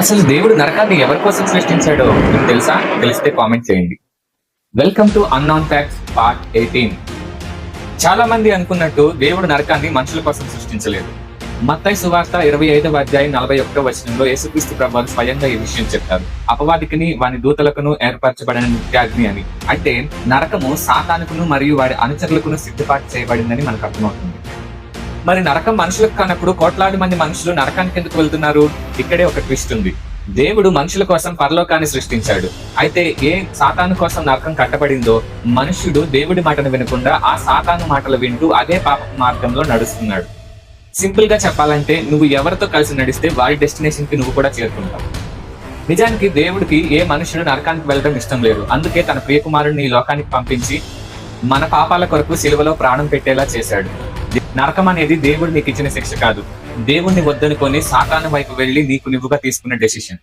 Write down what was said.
అసలు దేవుడు నరకాన్ని ఎవరి కోసం సృష్టించాడో మీకు తెలుసా? తెలిస్తే కామెంట్ చేయండి. Welcome to unknown facts part 18. చాలా మంది అనుకున్నట్టు దేవుడు నరకాన్ని మనుషుల కోసం సృష్టించలేదు. మత్తయి సువార్త 25వ అధ్యాయం 41వ వచనంలో యేసుక్రీస్తు ప్రభువు స్వయంగా ఈ విషయం చెప్పారు. అపవాదికిని వాని దూతలకును ఏర్పరచబడిన నిత్యాగ్ని అని. అంటే నరకము సాతానుకును మరియు వాడి అనుచరులకును సిద్ధపాటు చేయబడిందని మనకు అర్థమవుతుంది. మరి నరకం మనుషులకు కానప్పుడు కోట్లాది మంది మనుషులు నరకానికి ఎందుకు వెళ్తున్నారు? ఇక్కడే ఒక ట్విస్ట్ ఉంది. దేవుడు మనుషుల కోసం పరలోకాన్ని సృష్టించాడు. అయితే ఏ సాతాను కోసం నరకం కట్టబడిందో మనుష్యుడు దేవుడి మాటను వినకుండా ఆ సాతాను మాటలు వింటూ అదే పాప మార్గంలో నడుస్తున్నాడు. సింపుల్ గా చెప్పాలంటే నువ్వు ఎవరితో కలిసి నడిస్తే వారి డెస్టినేషన్ కి నువ్వు కూడా చేరుకుంటావు. నిజానికి దేవుడికి ఏ మనుషుడు నరకానికి వెళ్ళడం ఇష్టం లేదు. అందుకే తన ప్రియకుమారుడిని ఈ లోకానికి పంపించి మన పాపాల కొరకు సిలువలో ప్రాణం పెట్టేలా చేశాడు. నరకం అనేది దేవుడు నీకు ఇచ్చిన శిక్ష కాదు. దేవుణ్ణి వద్దనుకొని సాతాను వైపు వెళ్లి నీకు నువ్వుగా తీసుకున్న డెసిషన్.